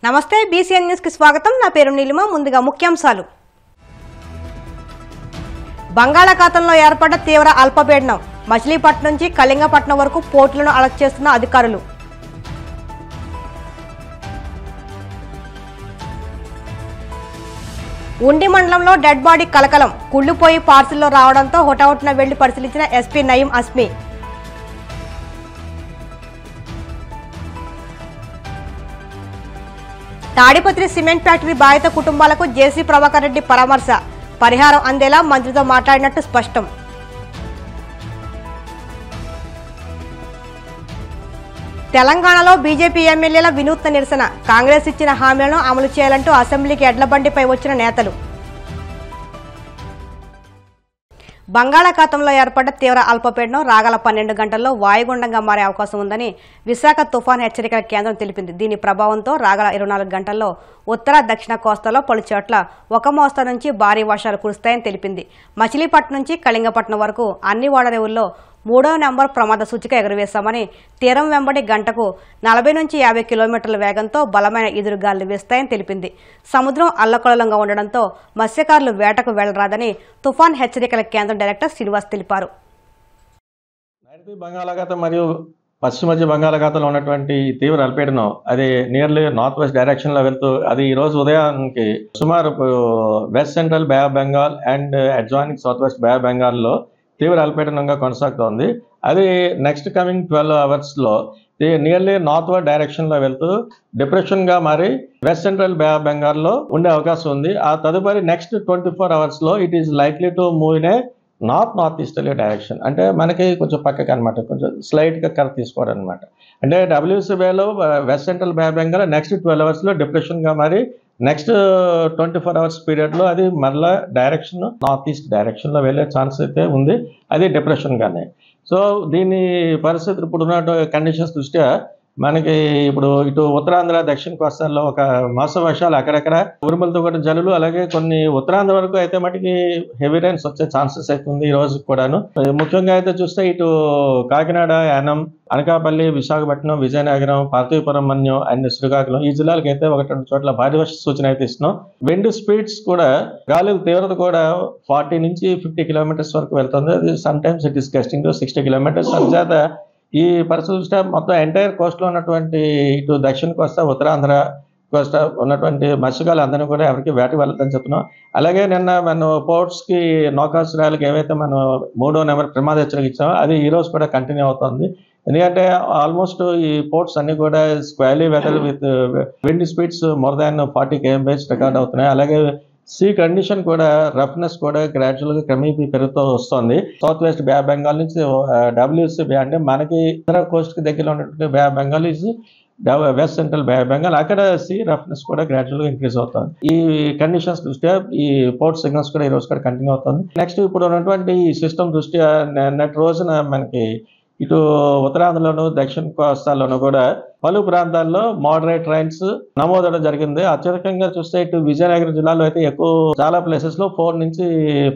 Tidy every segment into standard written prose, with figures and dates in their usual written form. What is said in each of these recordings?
నమస్తే BCN news కి స్వాగతం। నా పేరు నీలిమ। ముందుగా ముఖ్యాంశాలు। బంగాళాఖాతంలో ఏర్పడ్డ తీవ్ర అల్పపీడనం మచిలీపట్నం నుంచి కళింగపట్నం వరకు పోర్టులను అలర్ట్ చేస్తున్న అధికారులు। ఉండి మండలంలో డెడ్ బాడీ కలకలం కుళ్ళిపోయి పార్సిల్లో రావడంతో హుటాహుటిన వెళ్లి పరిశీలించిన ఎస్పీ నయీం అస్మి। తాడిపత్రి సిమెంట్ ఫ్యాక్టరీ బాధిత కుటుంబాలకు జేసీ ప్రభాకర్ రెడ్డి పరామర్శ పరిహారం అందేలా మంత్రితో మాట్లాడినట్టు స్పష్టం। తెలంగాణలో బీజేపీ ఎమ్మెల్యేల వినూత్న నిరసన కాంగ్రెస్ ఇచ్చిన హామీలను అమలు చేయాలంటూ అసెంబ్లీకి ఎడ్లబండిపై వచ్చిన నేతలు। బంగాళాఖాతంలో ఏర్పడ్డ తీవ్ర అల్పపీడనం రాగల 12 గంటల్లో వాయుగుండంగా మారే అవకాశం ఉందని విశాఖ తుఫాన్ హెచ్చరికల కేంద్రం తెలిపింది। దీని ప్రభావంతో రాగల 24 గంటల్లో ఉత్తర దక్షిణ కోస్తాలో పలు చోట్ల ఒక మోస్తరు నుంచి భారీ వర్షాలు కురుస్తాయని తెలిపింది। మచిలీపట్నం నుంచి కళింగపట్నం వరకు అన్ని ఓడరేవుల్లో 3వ నెంబర్ ప్రమాద సూచిక ఎగురవేశామని, తీరం వెంబడి గంటకు 40 నుంచి 50 కిలోమీటర్ల వేగంతో బలమైన ఎదురుగాలు వీస్తాయని తెలిపింది। సముద్రం అల్లకల్లోలంగా ఉండడంతో మత్స్యకారులు వేటకు వెళ్లరాదని తుఫాన్ హెచ్చరికల కేంద్రం డైరెక్టర్ శ్రీనివాస్ తెలిపారు। నైరుతి బంగాళాఖాతం మరియు పశ్చిమ మధ్య బంగాళాఖాతంలో ఉన్నటువంటి తీవ్ర అల్పపీడనం అది నియర్లీ నార్త్ వెస్ట్ డైరెక్షన్ లో వెళ్తూ అది ఈ రోజు ఉదయానికి సుమారు west central bay of Bengal and adjoining south west bay of బెంగాల్లో తీవ్ర అల్పపీడనంగా కొనసాగుతోంది। అది నెక్స్ట్ కమింగ్ 12 అవర్స్లో నియర్లీ నార్త్ వర్డ్ డైరెక్షన్లో వెళ్తూ డిప్రెషన్గా మారి వెస్ట్ సెంట్రల్ బే ఆఫ్ బెంగాల్లో ఉండే అవకాశం ఉంది। ఆ తదుపరి నెక్స్ట్ 24 అవర్స్లో it is likely to move in a north easterly direction, అంటే మనకి కొంచెం పక్కకి అనమాట, కొంచెం స్లైట్గా కరెక్ట్ తీసుకోవడం అనమాట। అంటే డబ్ల్యూసీబీలో west central bay of Bengal next 12 అవర్స్లో డిప్రెషన్గా మారి నెక్స్ట్ 24 అవర్స్ పీరియడ్లో అది మళ్ళీ డైరెక్షన్ నార్త్ ఈస్ట్ డైరెక్షన్లో వెళ్ళే ఛాన్స్ అయితే ఉంది, అది డిప్రెషన్గానే। సో దీని పరిస్థితులు ఇప్పుడున్న కండిషన్స్ దృష్ట్యా మనకి ఇప్పుడు ఇటు ఉత్తరాంధ్ర దక్షిణ కోస్తాల్లో ఒక మాస వర్షాలు అక్కడక్కడ ఉరుములతో కూడా జల్లులు, అలాగే కొన్ని ఉత్తరాంధ్ర వరకు అయితే మటుకి హెవీ రైన్స్ వచ్చే ఛాన్సెస్ అయితే ఉంది ఈ రోజు కూడాను। ముఖ్యంగా అయితే చూస్తే ఇటు కాకినాడ, యానం, అనకాపల్లి, విశాఖపట్నం, విజయనగరం, పార్తీపురం, మన్యం అండ్ శ్రీకాకుళం ఈ జిల్లాలకు అయితే 1-2 చోట్ల భారీ వర్ష సూచన అయితే ఇస్తున్నాం। విండ్ స్పీడ్స్ కూడా గాలి తీవ్రత కూడా 40 నుంచి 50 కిలోమీటర్స్ వరకు వెళ్తుంది, అది sometimes it is gusting to 60 kilometres. అందుచేత ఈ పరిస్థితి మొత్తం ఎంటైర్ కోస్ట్లో ఉన్నటువంటి ఇటు దక్షిణ కోస్తా, ఉత్తరాంధ్ర కోస్తా ఉన్నటువంటి మత్స్యకారులు అందరినీ కూడా ఎవరికి వేట వెళ్ళదని చెప్తున్నాం। అలాగే నిన్న మనం పోర్ట్స్కి నౌకాశ్రయాలకు ఏవైతే మనం 3వ నెంబర్ ప్రమాద హెచ్చరిక ఇచ్చామో అది ఈ రోజు కూడా కంటిన్యూ అవుతుంది। ఎందుకంటే ఆల్మోస్ట్ ఈ పోర్ట్స్ అన్ని కూడా squally weather with wind speeds more than 40 km/h record అవుతున్నాయి। అలాగే సీ కండిషన్ కూడా రఫ్నెస్ కూడా గ్రాడ్యువల్గా క్రమేపీ పెరుగుతూ వస్తుంది। South west bay of Bengal నుంచి డబ్ల్యూసీ బే, అంటే మనకి ఇతర కోస్ట్కి దగ్గరలో ఉన్నటువంటి bay of Bengal is west central bay of Bengal, అక్కడ సీ రఫ్నెస్ కూడా గ్రాడ్యువల్గా ఇంక్రీజ్ అవుతుంది। ఈ కండిషన్స్ దృష్ట్యా ఈ పోర్ట్ సిగ్నల్స్ కూడా ఈ రోజు కూడా కంటిన్యూ అవుతుంది। నెక్స్ట్ ఇప్పుడు ఉన్నటువంటి ఈ సిస్టమ్ దృష్ట్యా నెట్ రోజున మనకి ఇటు ఉత్తరాంధ్రలోను దక్షిణ కోస్తాల్లోనూ కూడా పలు ప్రాంతాల్లో మోడరేట్ రైన్స్ నమోదవడం జరిగింది। అత్యధికంగా చూస్తే ఇటు విజయనగరం జిల్లాలో అయితే ఎక్కువ చాలా ప్లేసెస్ లో 4 నుంచి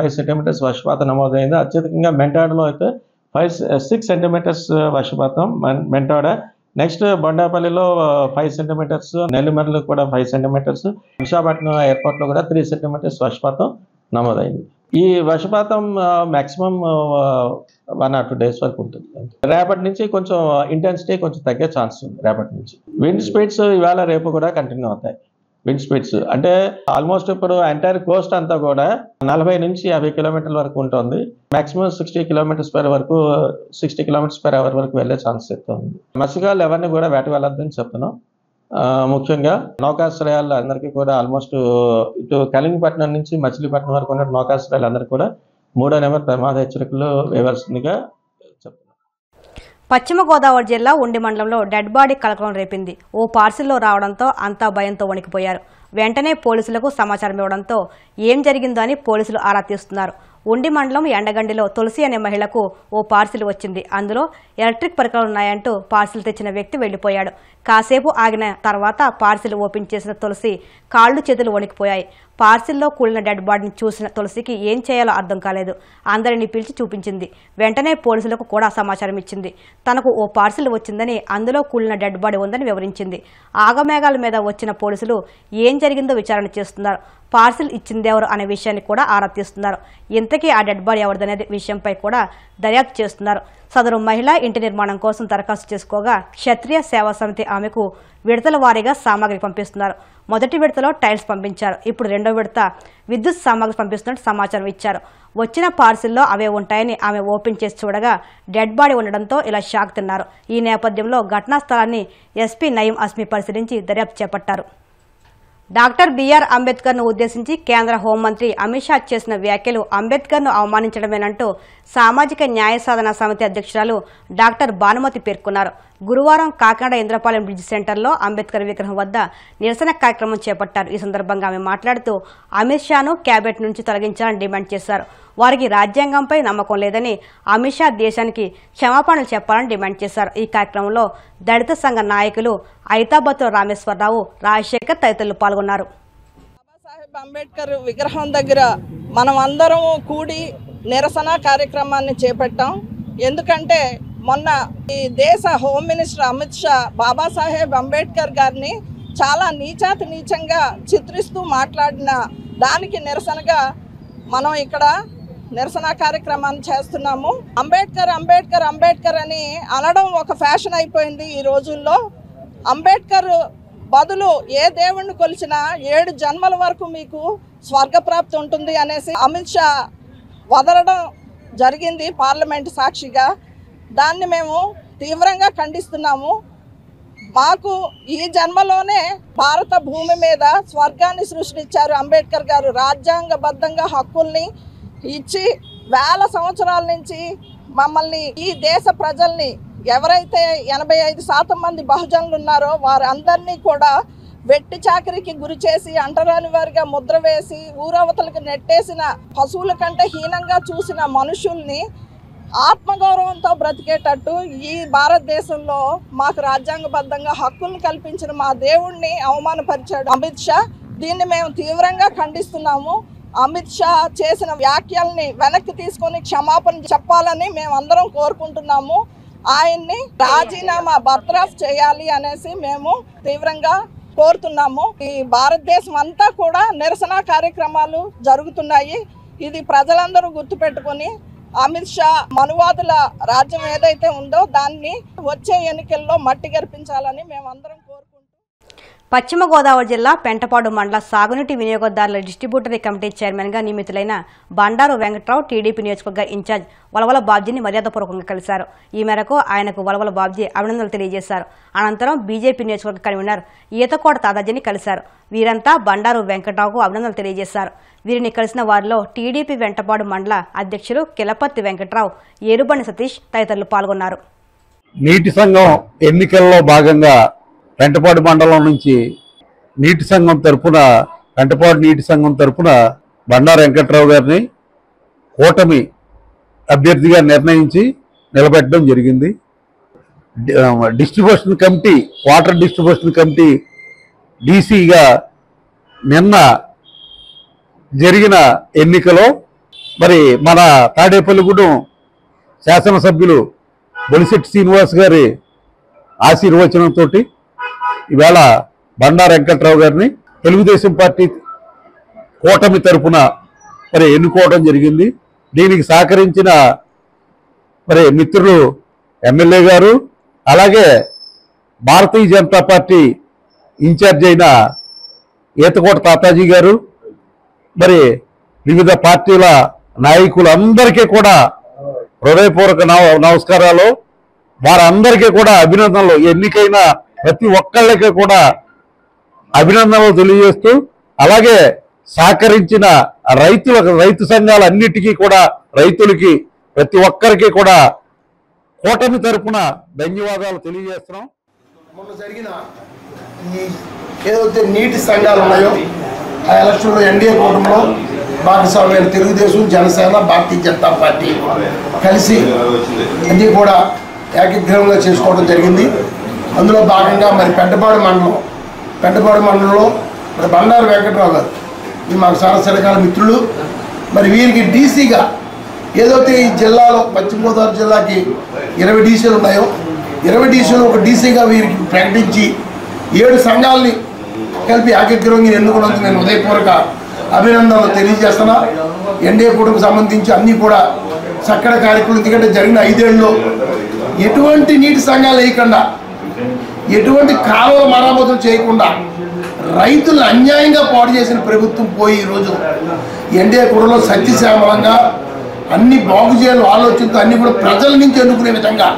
5 సెంటీమీటర్స్ వర్షపాతం నమోదైంది। అత్యధికంగా మెంటాడలో అయితే 6 సెంటీమీటర్స్ వర్షపాతం మెంటాడ, నెక్స్ట్ బొండాపల్లిలో 5 సెంటీమీటర్స్, నెల్లిమర్లో కూడా 5 సెంటీమీటర్స్, విశాఖపట్నం ఎయిర్పోర్ట్ లో కూడా 3 సెంటీమీటర్స్ వర్షపాతం నమోదైంది। ఈ వర్షపాతం మాక్సిమం 1 or 2 days వరకు ఉంటుంది। రేపటి నుంచి కొంచెం ఇంటెన్సిటీ కొంచెం తగ్గే ఛాన్స్ ఉంది రేపటి నుంచి। విండ్ స్పీడ్స్ ఇవాళ రేపు కూడా కంటిన్యూ అవుతాయి। విండ్ స్పీడ్స్ అంటే ఆల్మోస్ట్ ఇప్పుడు ఎంటైర్ కోస్ట్ అంతా కూడా 40 నుంచి 50 కిలోమీటర్ల వరకు ఉంటుంది, మాక్సిమం 60 km/h వరకు 60 km/h వరకు వెళ్ళే ఛాన్స్ అయితే ఉంది। మత్స్యకారులు ఎవరిని కూడా వేట వెళ్ళొద్దని చెప్తున్నాం। ముఖ్యంగా నౌకాశ్రయాలు అందరికీ కూడా ఆల్మోస్ట్ ఇటు కళింగపట్నం నుంచి మచిలీపట్నం వరకు ఉన్న నౌకాశ్రయాలు అందరికీ కూడా 3వ నెంబర్ ప్రమాద హెచ్చరికలు వేయవలసిందిగా చెప్తున్నాం। పశ్చిమ గోదావరి జిల్లా ఉండి మండలంలో డెడ్ బాడీ కలకలం రేపింది। ఓ పార్సిల్లో రావడంతో అంతా భయంతో వణికిపోయారు। వెంటనే పోలీసులకు సమాచారం ఇవ్వడంతో ఏం జరిగిందో అని పోలీసులు ఆరా తీస్తున్నారు. ఉండి మండలం ఎండగండిలో తులసి అనే మహిళకు ఓ పార్సిల్ వచ్చింది. అందులో ఎలక్ట్రిక్ పరికరాలు ఉన్నాయంటూ పార్సిల్ తెచ్చిన వ్యక్తి వెళ్లిపోయాడు. కాసేపు ఆగిన తర్వాత పార్సిల్ ఓపెన్ చేసిన తులసి కాళ్లు చేతులు వణికిపోయాయి. పార్సిల్లో కూలిన డెడ్ బాడీని చూసిన తులసికి ఏం చేయాలో అర్థం కాలేదు. అందరినీ పిలిచి చూపించింది. వెంటనే పోలీసులకు కూడా సమాచారం ఇచ్చింది. తనకు ఓ పార్సిల్ వచ్చిందని, అందులో కూలిన డెడ్ బాడీ ఉందని వివరించింది. ఆగమేఘాల మీద వచ్చిన పోలీసులు ఏం జరిగిందో విచారణ చేస్తున్నారు. పార్సిల్ ఇచ్చిందెవరు అనే విషయాన్ని కూడా ఆరా తీస్తున్నారు. ఇంతకీ ఆ డెడ్ బాడీ ఎవరిదనే విషయంపై కూడా దర్యాప్తు చేస్తున్నారు. సదరు మహిళ ఇంటి నిర్మాణం కోసం దరఖాస్తు చేసుకోగా క్షత్రియ సేవా సమితి ఆమెకు విడతల వారీగా సామాగ్రి పంపిస్తున్నారు. మొదటి విడతలో టైల్స్ పంపించారు. ఇప్పుడు రెండో విడత విద్యుత్ సామాగ్రి పంపిస్తున్నట్టు సమాచారం ఇచ్చారు. వచ్చిన పార్సిల్లో అవే ఉంటాయని ఆమె ఓపెన్ చేసి చూడగా డెడ్ బాడీ ఉండడంతో ఇలా షాక్ తిన్నారు. ఈ నేపథ్యంలో ఘటనా స్థలాన్ని ఎస్పీ నయీం అస్మి పరిశీలించి దర్యాప్తు చేపట్టారు. డాక్టర్ బిఆర్ అంబేద్కర్ను ఉద్దేశించి కేంద్ర హోంమంత్రి అమిత్ షా చేసిన వ్యాఖ్యలు అంబేద్కర్ను అవమానించడమేనంటూ సామాజిక న్యాయ సాధన సమితి అధ్యక్షురాలు డాక్టర్ భానుమతి పేర్కొన్నారు. గురువారం కాకినాడ ఇంద్రపాలెం బ్రిడ్జ్ సెంటర్లో అంబేద్కర్ విగ్రహం వద్ద నిరసన కార్యక్రమం చేపట్టారు. ఈ సందర్భంగా ఆమె మాట్లాడుతూ అమిత్ షాను క్యాబినెట్ నుంచి తొలగించాలని డిమాండ్ చేశారు. వారికి రాజ్యాంగంపై నమ్మకం లేదని, అమిత్ షా దేశానికి క్షమాపణలు చెప్పాలని డిమాండ్ చేశారు. ఈ కార్యక్రమంలో దళిత సంఘ నాయకులు ఐతాబత్తుల రామేశ్వరరావు, రాజశేఖర్ తదితరులు పాల్గొన్నారు. బాబాసాహెబ్ అంబేద్కర్ విగ్రహం దగ్గర మనం అందరం కూడి నిరసన కార్యక్రమాన్ని చేపట్టాం. ఎందుకంటే మొన్న ఈ దేశ హోమ్ మినిస్టర్ అమిత్ షా బాబాసాహెబ్ అంబేద్కర్ గారిని చాలా నీచాతి నీచంగా చిత్రిస్తూ మాట్లాడిన దానికి నిరసనగా మనం ఇక్కడ నిరసన కార్యక్రమాన్ని చేస్తున్నాము. అంబేద్కర్ అంబేద్కర్ అంబేద్కర్ అని అనడం ఒక ఫ్యాషన్ అయిపోయింది ఈ రోజుల్లో. అంబేద్కర్ బదులు ఏ దేవుణ్ణి కొలిచినా 7 జన్మల వరకు మీకు స్వర్గప్రాప్తి ఉంటుంది అనేసి అమిత్ షా వదలడం జరిగింది పార్లమెంటు సాక్షిగా. దాన్ని మేము తీవ్రంగా ఖండిస్తున్నాము. మాకు ఈ జన్మలోనే భారత భూమి మీద స్వర్గాన్ని సృష్టించారు అంబేద్కర్ గారు. రాజ్యాంగబద్ధంగా హక్కుల్ని ఇచ్చి వేల సంవత్సరాల నుంచి మమ్మల్ని, ఈ దేశ ప్రజల్ని, ఎవరైతే 85% మంది బహుజనులు ఉన్నారో వారందరినీ కూడా వెట్టి చాకరికి గురి చేసి అంటరాని వారిగా ముద్ర వేసి ఊరవతలకు నెట్టేసిన, పశువుల కంటే హీనంగా చూసిన మనుషుల్ని ఆత్మగౌరవంతో బ్రతికేటట్టు ఈ భారతదేశంలో మాకు రాజ్యాంగబద్ధంగా హక్కులను కల్పించిన మా దేవుణ్ణి అవమానపరిచాడు అమిత్ షా. దీన్ని మేము తీవ్రంగా ఖండిస్తున్నాము. అమిత్ షా చేసిన వ్యాఖ్యల్ని వెనక్కి తీసుకొని క్షమాపణ చెప్పాలని మేమందరం కోరుకుంటున్నాము. ఆయన్ని రాజీనామా బర్తరఫ్ చేయాలి అనేసి మేము తీవ్రంగా కోరుతున్నాము. ఈ భారతదేశం అంతా కూడా నిరసన కార్యక్రమాలు జరుగుతున్నాయి. ఇది ప్రజలందరూ గుర్తుపెట్టుకొని అమిత్ షా మనువాదుల రాజ్యం ఏదైతే ఉందో దాన్ని వచ్చే ఎన్నికల్లో మట్టి గర్పించాలని మేమందరం కోరుకుంటున్నాం. పశ్చిమ గోదావరి జిల్లా పెంటపాడు మండల సాగునీటి వినియోగదారుల డిస్ట్రిబ్యూటరీ కమిటీ చైర్మన్గా నియమితులైన బండారు వెంకట్రావు టీడీపీ నియోజకవర్గ ఇన్ఛార్జ్ వలవల బాబ్జీని మర్యాదపూర్వకంగా కలిశారు. ఈ మేరకు ఆయనకు వలవల బాబ్జీ అభినందనలు తెలియజేశారు. అనంతరం బీజేపీ నియోజకవర్గ కన్వీనర్ ఈతకోట తాదాజీని కలిశారు. వీరంతా బండారు వెంకట్రావుకు అభినందనలు తెలియజేశారు. వీరిని కలిసిన వారిలో టీడీపీ వెంటపాడు మండల అధ్యక్షులు కిలపర్తి వెంకట్రావు, ఏరుబండి సతీష్ తదితరులు పాల్గొన్నారు. నీటి సంఘం ఎన్నికల్లో భాగంగా పెంటపాడు మండలం నుంచి నీటి సంఘం తరపున, పెంటపాడు నీటి సంఘం తరపున బండారు వెంకట్రావు గారిని కూటమి అభ్యర్థిగా నిర్ణయించి నిలబెట్టడం జరిగింది. Distribution committee, water distribution committee డీసీగా నిన్న జరిగిన ఎన్నికలో మరి మన తాడేపల్లిగూడెం శాసనసభ్యులు బొలిశెట్టి శ్రీనివాస్ గారి ఆశీర్వచనంతో ఈవేళ బండారు వెంకట్రావు గారిని తెలుగుదేశం పార్టీ కూటమి తరపున మరి ఎన్నుకోవడం జరిగింది. దీనికి సహకరించిన మరి మిత్రులు ఎమ్మెల్యే గారు, అలాగే భారతీయ జనతా పార్టీ ఇన్ఛార్జ్ అయిన ఈతకోట తాతాజీ గారు, మరి వివిధ పార్టీల నాయకులందరికీ కూడా హృదయపూర్వక నమస్కారాలు. వారందరికీ కూడా అభినందనలు. ఎన్నికైన ప్రతి ఒక్కళ్ళకి కూడా అభినందనలు తెలియజేస్తూ, అలాగే సహకరించిన రైతు సంఘాలన్నిటికీ కూడా, రైతులకి ప్రతి ఒక్కరికి కూడా కూటమి తరపున ధన్యవాదాలు తెలియజేస్తున్నాం. మొన్న జరిగిన ఈ ఏదైతే నీటి సంఘాలు ఉన్నాయో ఆ ఎలక్షన్లో ఎన్డీఏ కూటమిలో భాగస్వామ్యాలు తెలుగుదేశం, జనసేన, భారతీయ జనతా పార్టీ కలిసి అన్నీ కూడా ఏకగ్రీవంగా చేసుకోవడం జరిగింది. అందులో భాగంగా మరి పెంటపాడు మండలంలో మరి బండారు వెంకట్రావు గారు ఈ మాకు సారసరకాల మిత్రులు. మరి వీరికి డీసీగా ఏదైతే ఈ జిల్లాలో పశ్చిమ గోదావరి జిల్లాకి 20 డీసీలు ఉన్నాయో 20 డీసీలు ఒక డీసీగా వీరికి ప్రకటించి 7 సంఘాలని కలిపి ఏకగ్రీవంగా ఎన్నుకున్నందుకు నేను ఉదయపూర్వక అభినందనలు తెలియజేస్తున్నా. ఎన్డీఏ కూటమికి సంబంధించి అన్నీ కూడా చక్కటి కార్యక్రమం. ఎందుకంటే జరిగిన 5 ఏళ్ళలో ఎటువంటి నీటి సంఘాలు వేయకుండా, ఎటువంటి కాలువల మరామతులు చేయకుండా రైతులను అన్యాయంగా పాడు చేసిన ప్రభుత్వం పోయి ఈరోజు ఎన్డీఏ కూటమిలో సత్యశ్యామలంగా అన్ని బాగు చేయాలి ఆలోచనతో అన్ని కూడా ప్రజల నుంచి ఎన్నుకునే విధంగా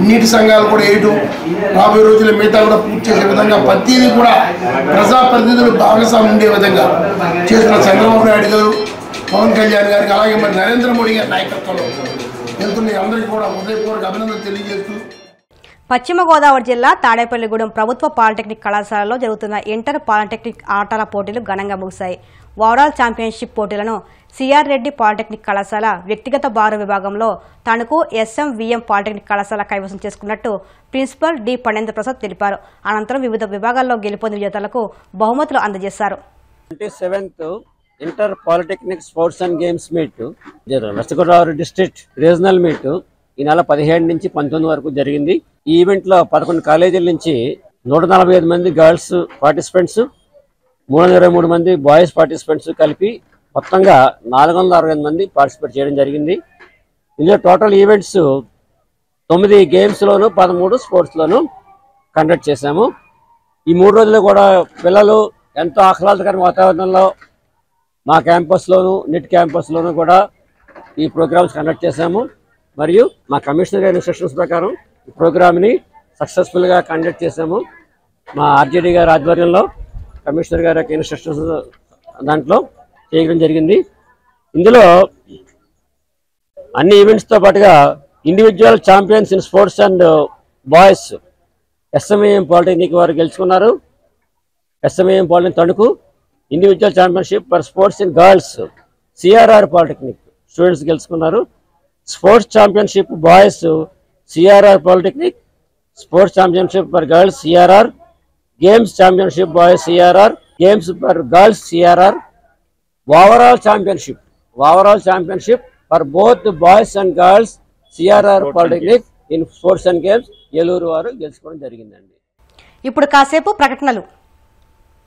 నీటి సంఘాలు కూడా వేయటం, రాబోయే రోజుల్లో మిగతా కూడా పూర్తి చేసే విధంగా ప్రతిదీ కూడా ప్రజాప్రతినిధులు భాగస్వామ్యం ఉండే విధంగా చేస్తున్న చంద్రబాబు నాయుడు గారు, పవన్ కళ్యాణ్ గారికి, అలాగే మరి నరేంద్ర మోడీ గారి నాయకత్వంలో వెళ్తున్న అందరికీ కూడా ఉదయపూర్వక అభినందనలు తెలియజేస్తూ పశ్చిమ గోదావరి జిల్లా తాడేపల్లిగూడెం ప్రభుత్వ పాలిటెక్నిక్ కళాశాలలో జరుగుతున్న ఇంటర్ పాలిటెక్నిక్ ఆటల పోటీలు ఘనంగా ముగిశాయి. ఓవరాల్ ఛాంపియన్షిప్ పోటీలను సిఆర్ రెడ్డి పాలిటెక్నిక్ కళాశాల వ్యక్తిగత భారు విభాగంలో తణుకు ఎస్ఎంవిఎం పాలిటెక్నిక్ కళాశాల కైవసం చేసుకున్నట్టు ప్రిన్సిపల్ డి పండేంద్ర ప్రసాద్ తెలిపారు. అనంతరం వివిధ విభాగాల్లో గెలుపొందిన విజేతలకు బహుమతులు అందజేశారు. 27th inter polytechnic sports and games meet west Godavari district regional meet ఈ నెల 17 నుంచి 19 వరకు జరిగింది. ఈ ఈవెంట్లో 11 కాలేజీల నుంచి 145 మంది గర్ల్స్ పార్టిసిపెంట్స్, 323 మంది బాయ్స్ పార్టిసిపెంట్స్ కలిపి మొత్తంగా 465 మంది పార్టిసిపేట్ చేయడం జరిగింది. ఇందులో టోటల్ ఈవెంట్స్ 9 గేమ్స్లోను 13 స్పోర్ట్స్లోను కండక్ట్ చేశాము. ఈ 3 రోజులు కూడా పిల్లలు ఎంతో ఆహ్లాదకర వాతావరణంలో మా క్యాంపస్లోను నెట్ క్యాంపస్లోను కూడా ఈ ప్రోగ్రామ్స్ కండక్ట్ చేశాము. మరియు మా కమిషనర్ గారి ఇన్స్ట్రక్షన్స్ ప్రకారం ఈ ప్రోగ్రామ్ని సక్సెస్ఫుల్గా కండక్ట్ చేశాము. మా ఆర్జేడీ గారి ఆధ్వర్యంలో కమిషనర్ గారి యొక్క ఇన్స్ట్రక్షన్స్ దాంట్లో చేయడం జరిగింది. ఇందులో అన్ని ఈవెంట్స్తో పాటుగా individual champions in sports and boys SMAM polytechnic వారు గెలుచుకున్నారు. SMAM polytechnic Tanuku individual championship for sports in girls CRR polytechnic students గెలుచుకున్నారు. Sports championship boys CRR polytechnic, sports championship for girls CRR, games championship boys CRR, games for girls CRR, overall championship for both boys and girls CRR polytechnic in sports and games Eluru వారు గెలుచుకోవడం జరిగిందండి. ఇప్పుడు కాసేపు ప్రకటనలు.